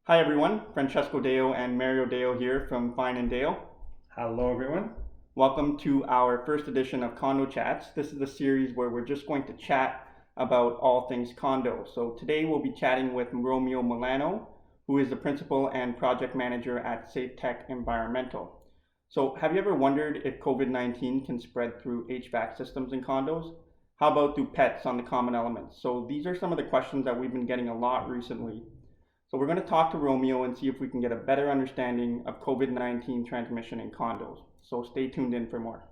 Hi everyone, Francesco Deo and Mario Deo here from Fine and Deo. Hello, everyone. Welcome to our first edition of Condo Chats. This is a series where we're just going to chat about all things condo. So today we'll be chatting with Romeo Milano, who is the principal and project manager at Safetech Environmental. So have you ever wondered if COVID-19 can spread through HVAC systems in condos? How about through pets on the common elements? So these are some of the questions that we've been getting a lot recently. So we're going to talk to Romeo and see if we can get a better understanding of COVID-19 transmission in condos. So stay tuned in for more.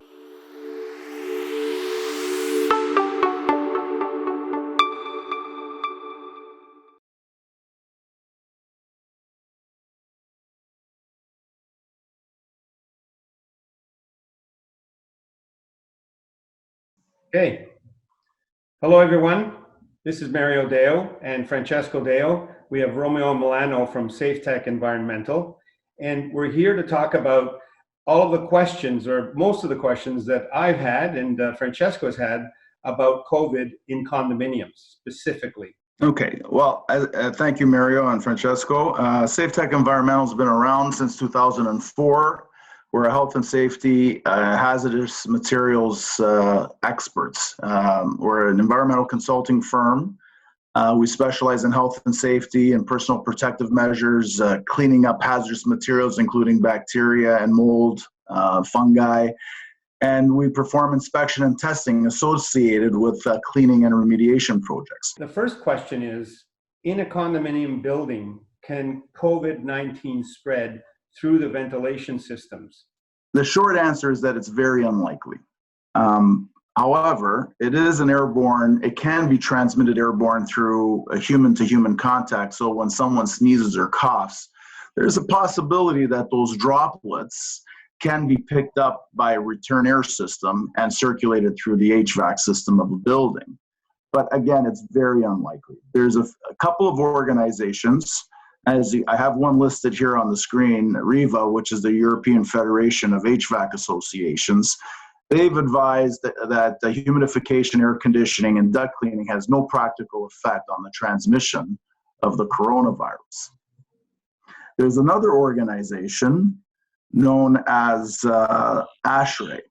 Okay. Hello, everyone. This is Mario Deo and Francesco Deo. We have Romeo and Milano from Safetech Environmental, and we're here to talk about all of the questions, or most of the questions that I've had and Francesco has had about COVID in condominiums specifically. Okay, well, thank you, Mario and Francesco. Safetech Environmental has been around since 2004. We're a health and safety hazardous materials experts. We're an environmental consulting firm. We specialize in health and safety and personal protective measures, cleaning up hazardous materials, including bacteria and mold, fungi. And we perform inspection and testing associated with cleaning and remediation projects. The first question is, in a condominium building, can COVID-19 spread through the ventilation systems? The short answer is that it's very unlikely. However, it can be transmitted airborne through a human-to-human contact. So when someone sneezes or coughs, there's a possibility that those droplets can be picked up by a return air system and circulated through the HVAC system of a building. But again, it's very unlikely. There's a couple of organizations. I have one listed here on the screen, REVA, which is the European Federation of HVAC Associations. They've advised that the humidification, air conditioning, and duct cleaning has no practical effect on the transmission of the coronavirus. There's another organization known as ASHRAE.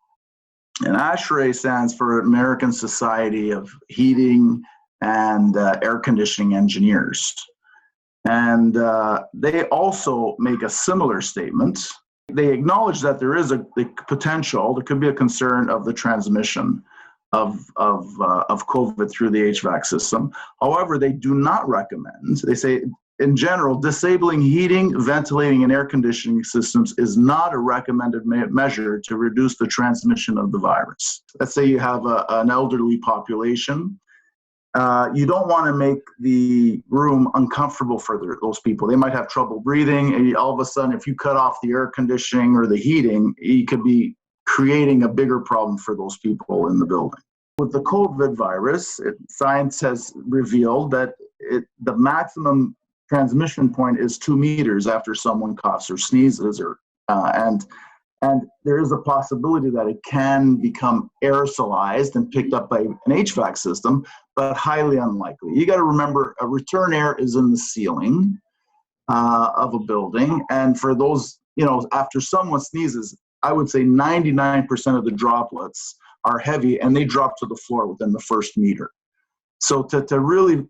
And ASHRAE stands for American Society of Heating and Air Conditioning Engineers. And they also make a similar statement. They acknowledge that there is the potential, there could be a concern of the transmission of COVID through the HVAC system. However, they do not recommend, they say, in general, disabling heating, ventilating, and air conditioning systems is not a recommended measure to reduce the transmission of the virus. Let's say you have an elderly population. You don't want to make the room uncomfortable for those people. They might have trouble breathing, and all of a sudden, if you cut off the air conditioning or the heating, you could be creating a bigger problem for those people in the building. With the COVID virus, science has revealed that the maximum transmission point is 2 meters after someone coughs or sneezes, and there is a possibility that it can become aerosolized and picked up by an HVAC system, but highly unlikely. You got to remember, a return air is in the ceiling of a building, and for those, after someone sneezes, I would say 99% of the droplets are heavy, and they drop to the floor within the first meter. So to really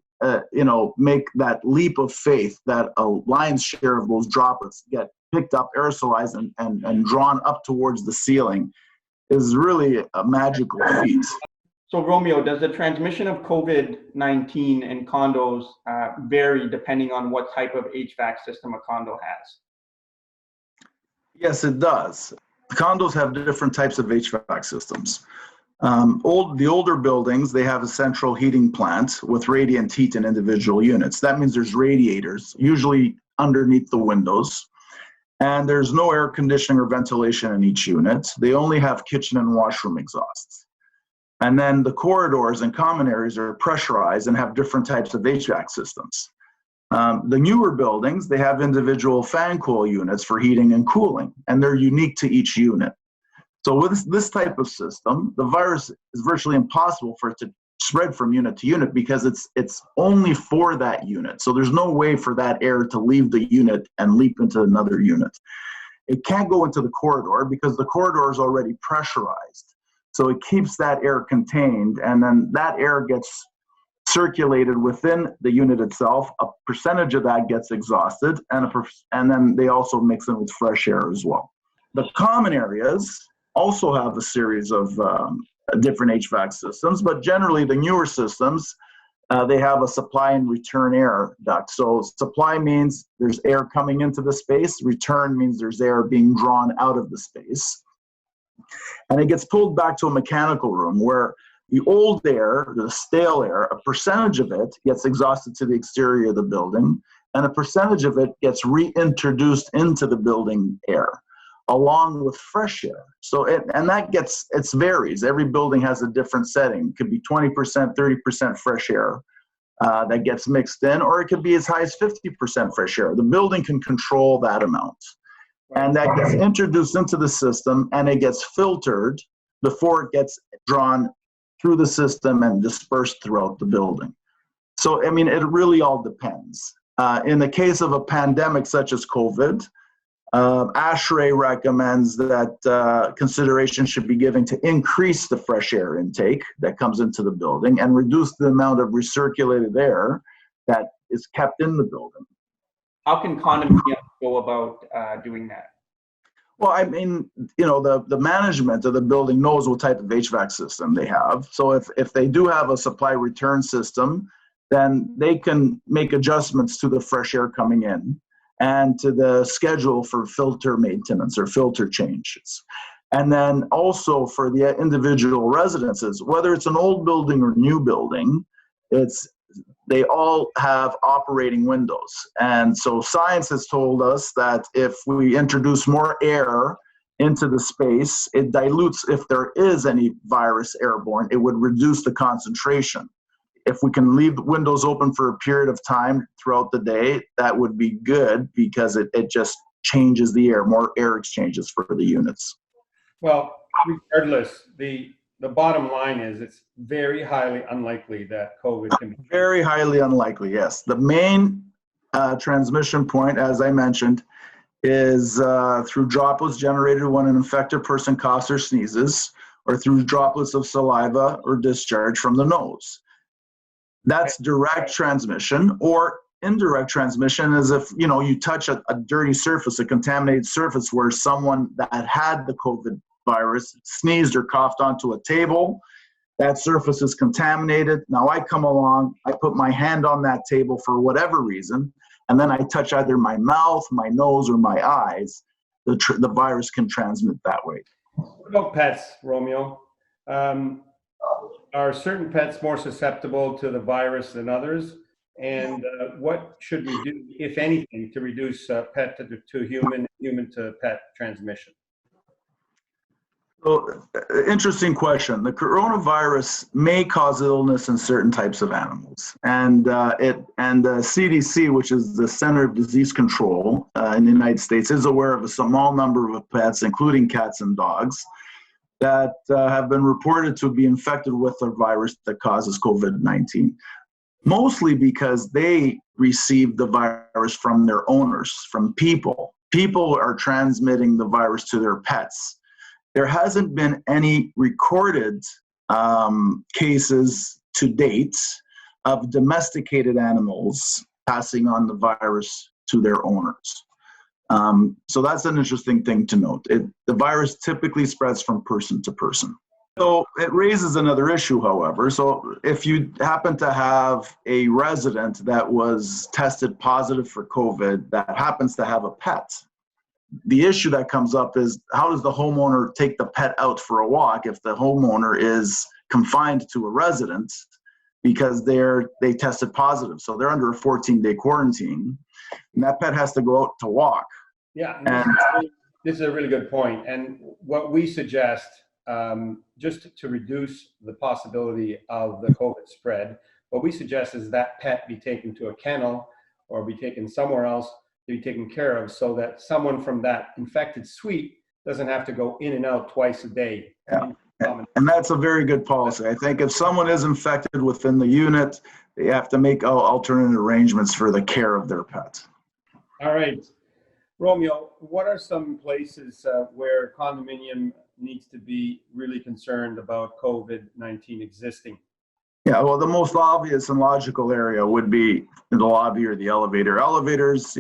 make that leap of faith that a lion's share of those droplets get picked up, aerosolized, and drawn up towards the ceiling is really a magical feat. So Romeo, does the transmission of COVID-19 in condos vary depending on what type of HVAC system a condo has? Yes, it does. Condos have different types of HVAC systems. The older buildings, they have a central heating plant with radiant heat in individual units. That means there's radiators, usually underneath the windows, and there's no air conditioning or ventilation in each unit. They only have kitchen and washroom exhausts. And then the corridors and common areas are pressurized and have different types of HVAC systems. The newer buildings, they have individual fan coil units for heating and cooling, and they're unique to each unit. So with this type of system, the virus is virtually impossible for it to spread from unit to unit because it's only for that unit. So there's no way for that air to leave the unit and leap into another unit. It can't go into the corridor because the corridor is already pressurized. So it keeps that air contained, and then that air gets circulated within the unit itself. A percentage of that gets exhausted, and then they also mix in with fresh air as well. The common areas also have a series of different HVAC systems, but generally the newer systems, they have a supply and return air duct. So supply means there's air coming into the space. Return means there's air being drawn out of the space. And it gets pulled back to a mechanical room where the old air, the stale air, a percentage of it gets exhausted to the exterior of the building, and a percentage of it gets reintroduced into the building air, along with fresh air. So it varies. Every building has a different setting. It could be 20%, 30% fresh air that gets mixed in, or it could be as high as 50% fresh air. The building can control that amount. And that gets introduced into the system, and it gets filtered before it gets drawn through the system and dispersed throughout the building. So, I mean, it really all depends. In the case of a pandemic such as COVID, ASHRAE recommends that consideration should be given to increase the fresh air intake that comes into the building and reduce the amount of recirculated air that is kept in the building. How can condominiums go about doing that? Well, I mean, you know, the management of the building knows what type of HVAC system they have. So if they do have a supply return system, then they can make adjustments to the fresh air coming in and to the schedule for filter maintenance or filter changes. And then also for the individual residences, whether it's an old building or new building, they all have operating windows. And so science has told us that if we introduce more air into the space, it dilutes, if there is any virus airborne, it would reduce the concentration. If we can leave the windows open for a period of time throughout the day, that would be good because it just changes the air, more air exchanges for the units. Well, regardless, the bottom line is it's very highly unlikely that COVID can be. Very highly unlikely, yes. The main transmission point, as I mentioned, is through droplets generated when an infected person coughs or sneezes, or through droplets of saliva or discharge from the nose. That's direct transmission. Or indirect transmission is if, you know, you touch a dirty surface, a contaminated surface where someone that had the COVID virus sneezed or coughed onto a table. That surface is contaminated. Now I come along, I put my hand on that table for whatever reason, and then I touch either my mouth, my nose, or my eyes. The virus can transmit that way. What about pets, Romeo? Are certain pets more susceptible to the virus than others? And what should we do, if anything, to reduce pet to human, human to pet transmission? So, interesting question. The coronavirus may cause illness in certain types of animals, and the CDC, which is the Center of Disease Control in the United States, is aware of a small number of pets, including cats and dogs, that have been reported to be infected with the virus that causes COVID-19, mostly because they received the virus from their owners, from people. People are transmitting the virus to their pets. There hasn't been any recorded cases to date of domesticated animals passing on the virus to their owners. So that's an interesting thing to note. The virus typically spreads from person to person. So it raises another issue, however. So if you happen to have a resident that was tested positive for COVID that happens to have a pet, the issue that comes up is how does the homeowner take the pet out for a walk if the homeowner is confined to a residence because they tested positive? So they're under a 14-day quarantine, and that pet has to go out to walk. Yeah, this is a really good point. And what we suggest, just to reduce the possibility of the COVID spread, what we suggest is that pet be taken to a kennel or be taken somewhere else to be taken care of so that someone from that infected suite doesn't have to go in and out twice a day. Yeah. common. And that's a very good policy. I think if someone is infected within the unit, they have to make alternate arrangements for the care of their pet. All right. Romeo, what are some places where condominium needs to be really concerned about COVID-19 existing? Yeah, well, the most obvious and logical area would be in the lobby or the elevator. Elevators,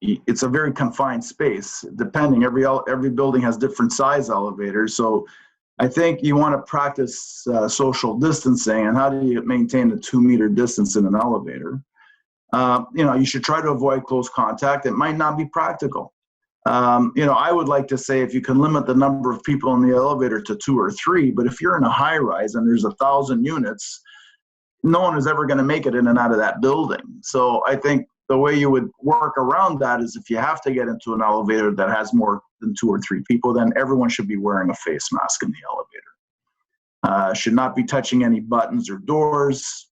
it's a very confined space. Depending, every building has different size elevators. So I think you want to practice social distancing. And how do you maintain a 2-meter distance in an elevator? You should try to avoid close contact. It might not be practical. I would like to say if you can limit the number of people in the elevator to 2 or 3, but if you're in a high rise and there's 1,000 units, no one is ever going to make it in and out of that building. So I think the way you would work around that is if you have to get into an elevator that has more than 2 or 3 people, then everyone should be wearing a face mask in the elevator. Should not be touching any buttons or doors.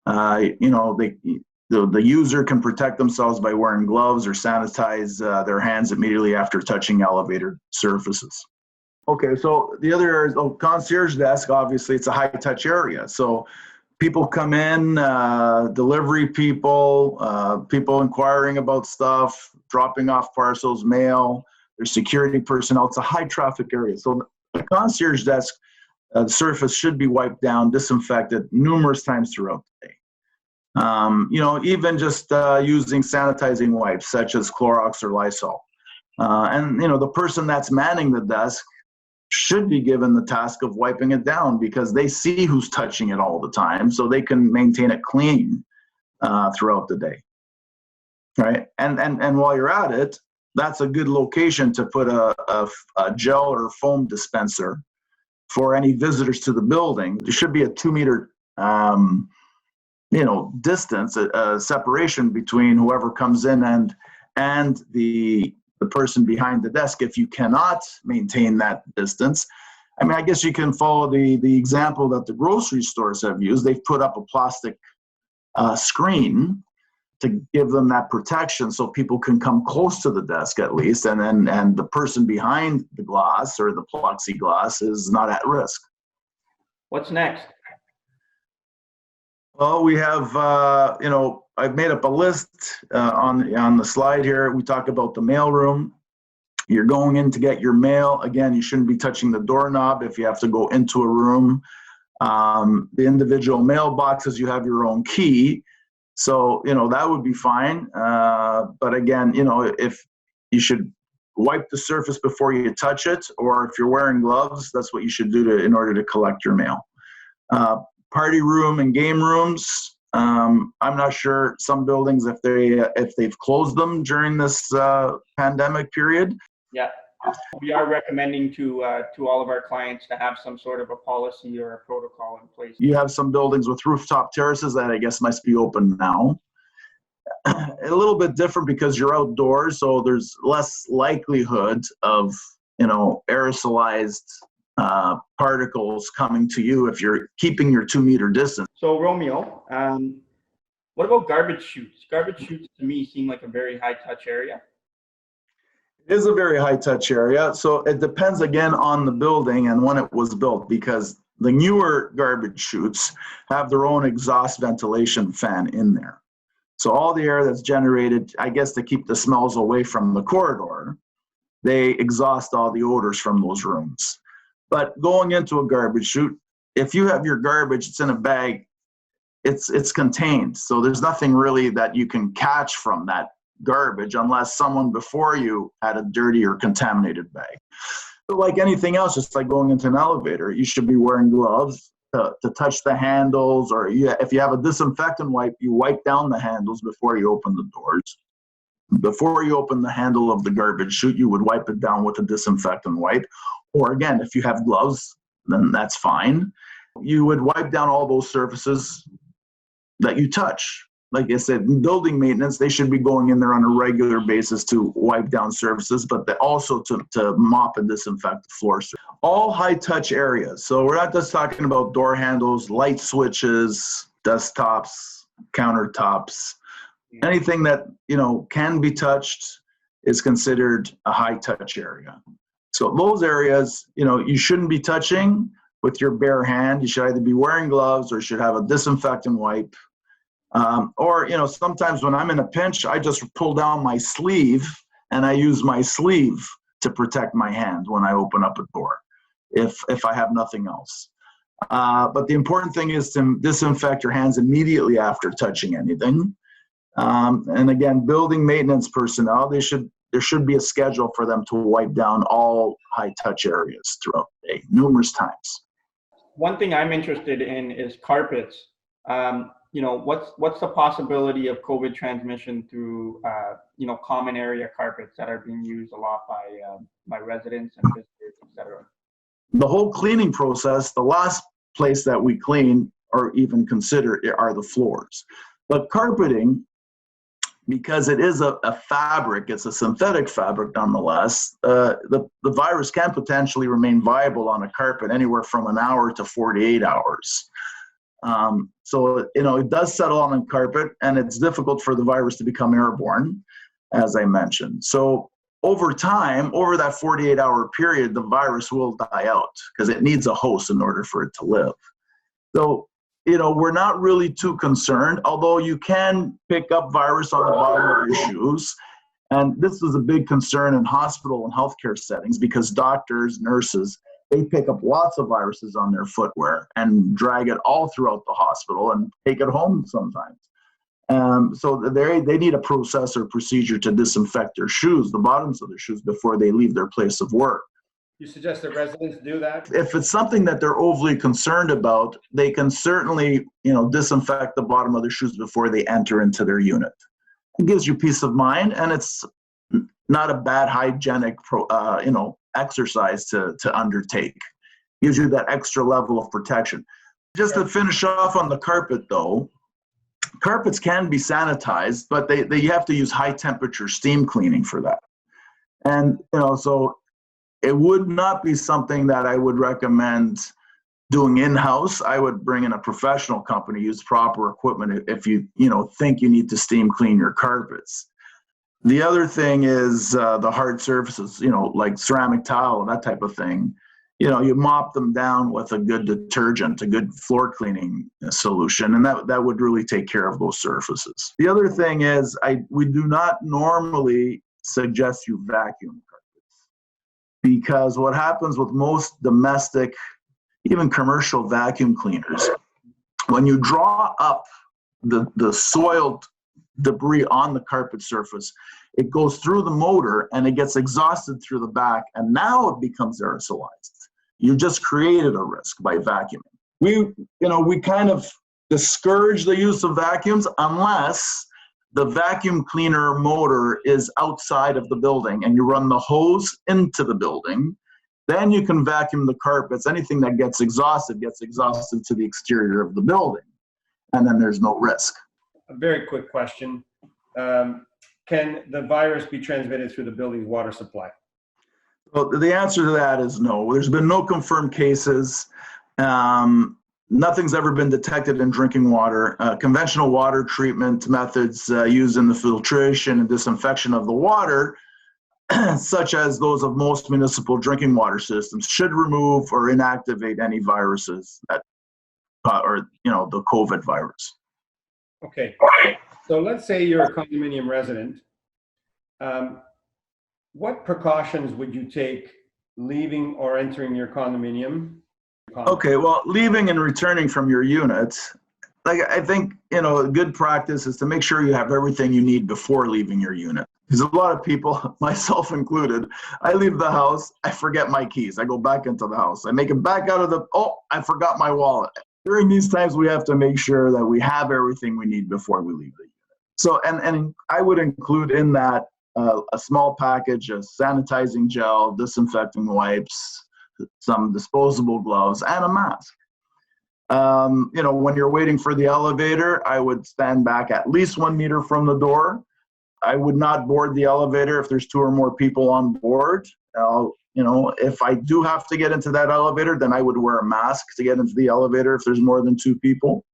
The user can protect themselves by wearing gloves or sanitize their hands immediately after touching elevator surfaces. Okay, so the other area is concierge desk. Obviously, it's a high-touch area. So people come in, delivery people, people inquiring about stuff, dropping off parcels, mail, there's security personnel. It's a high-traffic area. So the concierge desk, the surface should be wiped down, disinfected numerous times throughout the day. Even just using sanitizing wipes such as Clorox or Lysol. The person that's manning the desk should be given the task of wiping it down because they see who's touching it all the time, so they can maintain it clean throughout the day. Right? And while you're at it, that's a good location to put a gel or foam dispenser for any visitors to the building. There should be a 2-meter distance, a separation between whoever comes in and the person behind the desk. If you cannot maintain that distance, I guess you can follow the example that the grocery stores have used. They've put up a plastic screen to give them that protection so people can come close to the desk at least, and the person behind the glass or the plexiglass is not at risk. What's next? Well, we have, I've made up a list on the slide here. We talk about the mail room. You're going in to get your mail. Again, you shouldn't be touching the doorknob if you have to go into a room. The individual mailboxes, you have your own key. So, that would be fine. But again, if you should wipe the surface before you touch it, or if you're wearing gloves, that's what you should do in order to collect your mail. Party room and game rooms. I'm not sure some buildings if they've closed them during this pandemic period. Yeah, we are recommending to all of our clients to have some sort of a policy or a protocol in place. You have some buildings with rooftop terraces that I guess must be open now. A little bit different because you're outdoors, so there's less likelihood of aerosolized particles coming to you if you're keeping your 2-meter distance. So Romeo, what about garbage chutes? Garbage chutes to me seem like a very high touch area. It is a very high touch area. So it depends again on the building and when it was built, because the newer garbage chutes have their own exhaust ventilation fan in there. So all the air that's generated, I guess to keep the smells away from the corridor, they exhaust all the odors from those rooms. But going into a garbage chute, if you have your garbage, it's in a bag, it's contained. So there's nothing really that you can catch from that garbage unless someone before you had a dirty or contaminated bag. But like anything else, just like going into an elevator, you should be wearing gloves to touch the handles, or if you have a disinfectant wipe, you wipe down the handles before you open the doors. Before you open the handle of the garbage chute, you would wipe it down with a disinfectant wipe. Or again, if you have gloves, then that's fine. You would wipe down all those surfaces that you touch. Like I said, in building maintenance, they should be going in there on a regular basis to wipe down surfaces, but also to mop and disinfect the floors. All high-touch areas. So we're not just talking about door handles, light switches, desktops, countertops. Anything that can be touched is considered a high-touch area. So those areas, you shouldn't be touching with your bare hand. You should either be wearing gloves or you should have a disinfectant wipe. Or, sometimes when I'm in a pinch, I just pull down my sleeve and I use my sleeve to protect my hand when I open up a door, if I have nothing else. But the important thing is to disinfect your hands immediately after touching anything. And again, building maintenance personnel, there should be a schedule for them to wipe down all high touch areas throughout the day, numerous times. One thing I'm interested in is carpets. What's the possibility of COVID transmission through common area carpets that are being used a lot by residents and visitors, etc.? The whole cleaning process, the last place that we clean or even consider are the floors. But carpeting, because it is a fabric, it's a synthetic fabric nonetheless, the virus can potentially remain viable on a carpet anywhere from an hour to 48 hours. So, it does settle on a carpet, and it's difficult for the virus to become airborne, as I mentioned. So over time, over that 48-hour period, the virus will die out because it needs a host in order for it to live. So, we're not really too concerned, although you can pick up virus on the bottom of your shoes. And this is a big concern in hospital and healthcare settings because doctors, nurses, they pick up lots of viruses on their footwear and drag it all throughout the hospital and take it home sometimes. So they need a process or procedure to disinfect their shoes, the bottoms of their shoes, before they leave their place of work. You suggest that residents do that? If it's something that they're overly concerned about, they can certainly, disinfect the bottom of their shoes before they enter into their unit. It gives you peace of mind, and it's not a bad hygienic, exercise to undertake. Gives you that extra level of protection. Just to finish off on the carpet, though, carpets can be sanitized, but they have to use high temperature steam cleaning for that. And so it would not be something that I would recommend doing in-house. I would bring in a professional company, use proper equipment if you think you need to steam clean your carpets. The other thing is the hard surfaces, like ceramic tile, that type of thing. You mop them down with a good detergent, a good floor cleaning solution, and that would really take care of those surfaces. The other thing is we do not normally suggest you vacuum carpets, because what happens with most domestic, even commercial vacuum cleaners, when you draw up the soiled debris on the carpet surface, it goes through the motor and it gets exhausted through the back, and now it becomes aerosolized. You just created a risk by vacuuming. We kind of discourage the use of vacuums unless the vacuum cleaner motor is outside of the building and you run the hose into the building. Then you can vacuum the carpets. Anything that gets exhausted to the exterior of the building, and then there's no risk. A very quick question. Can the virus be transmitted through the building's water supply? Well, the answer to that is no. There's been no confirmed cases. Nothing's ever been detected in drinking water. Conventional water treatment methods used in the filtration and disinfection of the water, such as those of most municipal drinking water systems, should remove or inactivate any viruses that, the COVID virus. Okay, so let's say you're a condominium resident. What precautions would you take leaving or entering your condominium? Okay, well, leaving and returning from your unit, I think, a good practice is to make sure you have everything you need before leaving your unit. Because a lot of people, myself included, I leave the house, I forget my keys. I go back into the house. I make it back out of I forgot my wallet. During these times, we have to make sure that we have everything we need before we leave the unit. So, and I would include in that a small package of sanitizing gel, disinfecting wipes, some disposable gloves, and a mask. When you're waiting for the elevator, I would stand back at least 1 meter from the door. I would not board the elevator if there's 2 or more people on board. If I do have to get into that elevator, then I would wear a mask to get into the elevator if there's more than 2 people.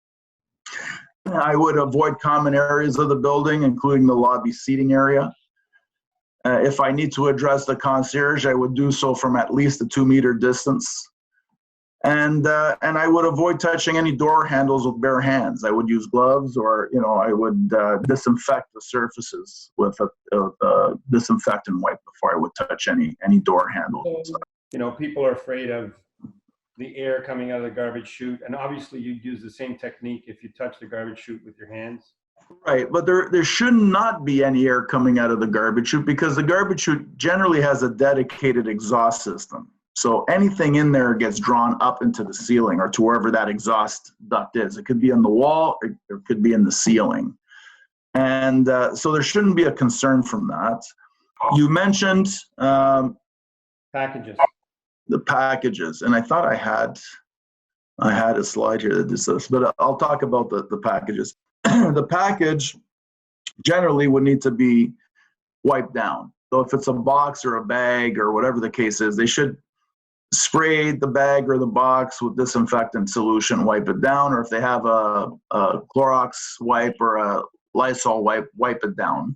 I would avoid common areas of the building, including the lobby seating area. If I need to address the concierge, I would do so from at least a 2-meter distance. And I would avoid touching any door handles with bare hands. I would use gloves, or I would disinfect the surfaces with a disinfectant wipe before I would touch any door handles. People are afraid of the air coming out of the garbage chute, and obviously you'd use the same technique if you touch the garbage chute with your hands. Right, but there should not be any air coming out of the garbage chute, because the garbage chute generally has a dedicated exhaust system. So anything in there gets drawn up into the ceiling or to wherever that exhaust duct is. It could be on the wall, or it could be in the ceiling. And so there shouldn't be a concern from that. You mentioned Packages. the packages, and I thought I had a slide here that does this, but I'll talk about the packages. The package generally would need to be wiped down. So if it's a box or a bag or whatever the case is, they should spray the bag or the box with disinfectant solution, wipe it down, or if they have a Clorox wipe or a Lysol wipe, wipe it down.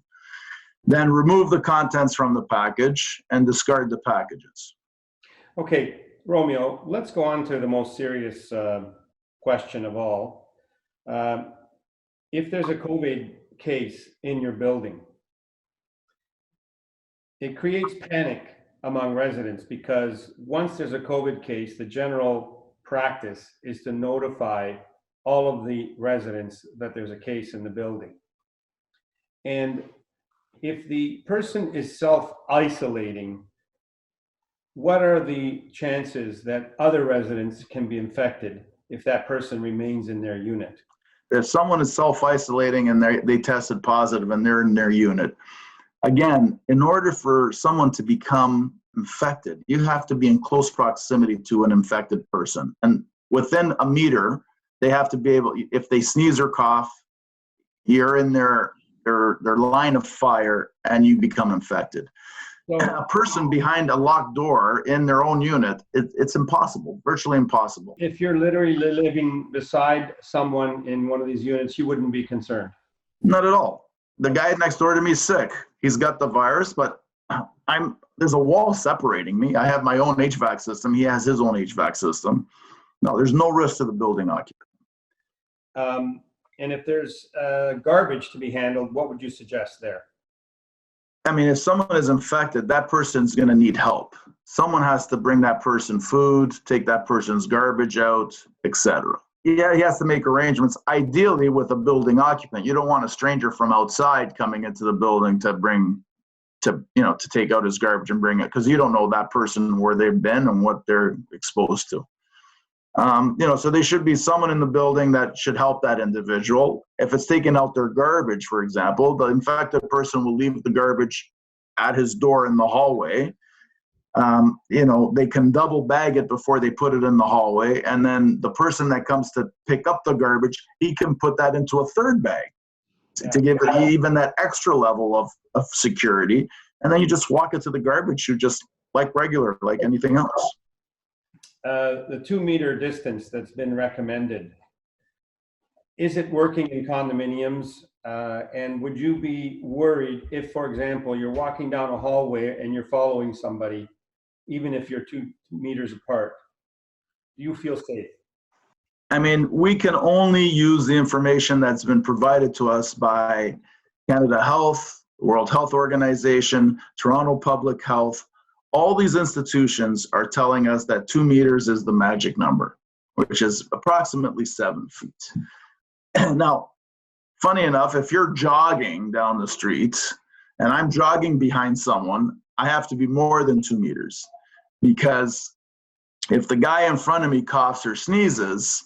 Then remove the contents from the package and discard the packages. Okay, Romeo, let's go on to the most serious question of all. If there's a COVID case in your building, it creates panic among residents, because once there's a COVID case, the general practice is to notify all of the residents that there's a case in the building. And if the person is self-isolating, what are the chances that other residents can be infected if that person remains in their unit? If someone is self-isolating and they tested positive and they're in their unit, again, in order for someone to become infected, you have to be in close proximity to an infected person. And within a meter, they have to be able, if they sneeze or cough, you're in their line of fire and you become infected. So, a person behind a locked door in their own unit, it's impossible, virtually impossible. If you're literally living beside someone in one of these units, you wouldn't be concerned? Not at all. The guy next door to me is sick. He's got the virus, but there's a wall separating me. I have my own HVAC system. He has his own HVAC system. No, there's no risk to the building occupant. And if there's garbage to be handled, what would you suggest there? I mean, if someone is infected, that person's going to need help. Someone has to bring that person food, take that person's garbage out, etc. Yeah, he has to make arrangements, ideally with a building occupant. You don't want a stranger from outside coming into the building to take out his garbage and bring it, because you don't know that person, where they've been and what they're exposed to. So there should be someone in the building that should help that individual. If it's taking out their garbage, for example, the infected person will leave the garbage at his door in the hallway. They can double bag it before they put it in the hallway. And then the person that comes to pick up the garbage, he can put that into a third bag to give it even that extra level of security. And then you just walk it to the garbage chute, just like anything else. The 2-meter distance that's been recommended, is it working in condominiums? And would you be worried if, for example, you're walking down a hallway and you're following somebody, even if you're 2 meters apart? Do you feel safe? I mean, we can only use the information that's been provided to us by Canada Health, World Health Organization, Toronto Public Health. All these institutions are telling us that 2 meters is the magic number, which is approximately 7 feet. Now, funny enough, if you're jogging down the street and I'm jogging behind someone, I have to be more than 2 meters, because if the guy in front of me coughs or sneezes,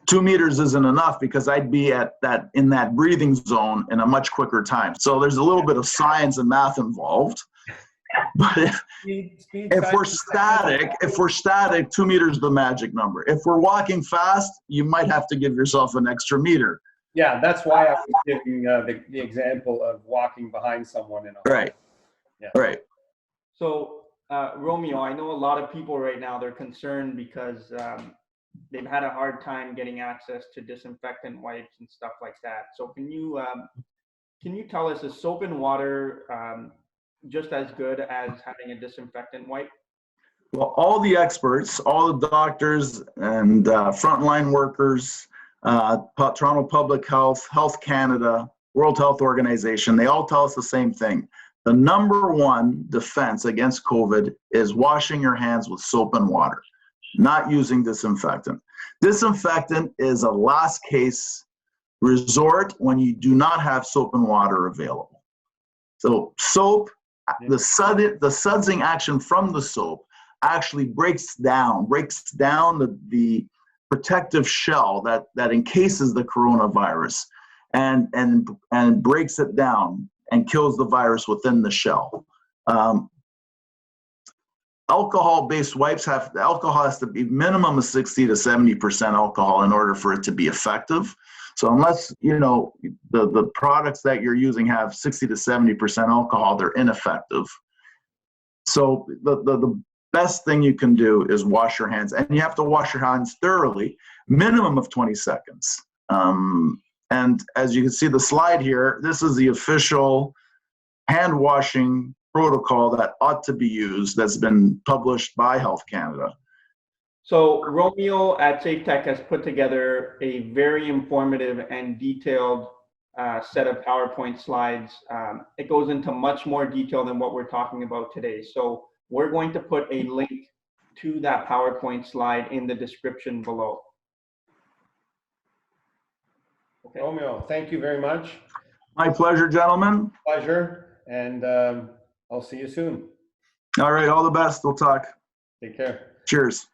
2 meters isn't enough, because I'd be in that breathing zone in a much quicker time. So there's a little bit of science and math involved. But if we're static, 2 meters is the magic number. If we're walking fast, you might have to give yourself an extra meter. Yeah, that's why I was giving the example of walking behind someone in a hall. Right. Yeah. Right. So, Romeo, I know a lot of people right now, they're concerned because they've had a hard time getting access to disinfectant wipes and stuff like that. So can you tell us, is soap and water just as good as having a disinfectant wipe? Well, all the experts, all the doctors and frontline workers, Toronto Public Health, Health Canada, World Health Organization, they all tell us the same thing. The number one defense against COVID is washing your hands with soap and water, not using disinfectant. Disinfectant is a last case resort when you do not have soap and water available. So soap, the sudsing action from the soap actually breaks down the protective shell that encases the coronavirus and breaks it down and kills the virus within the shell. Alcohol-based wipes alcohol has to be minimum of 60 to 70% alcohol in order for it to be effective. So unless the products that you're using have 60 to 70% alcohol, they're ineffective. So the best thing you can do is wash your hands, and you have to wash your hands thoroughly, minimum of 20 seconds. And as you can see the slide here, this is the official hand washing protocol that ought to be used, that's been published by Health Canada. So Romeo at Safetech has put together a very informative and detailed set of PowerPoint slides. It goes into much more detail than what we're talking about today. So we're going to put a link to that PowerPoint slide in the description below. Okay. Romeo, thank you very much. My pleasure, gentlemen. Pleasure, and I'll see you soon. All right, all the best. We'll talk. Take care. Cheers.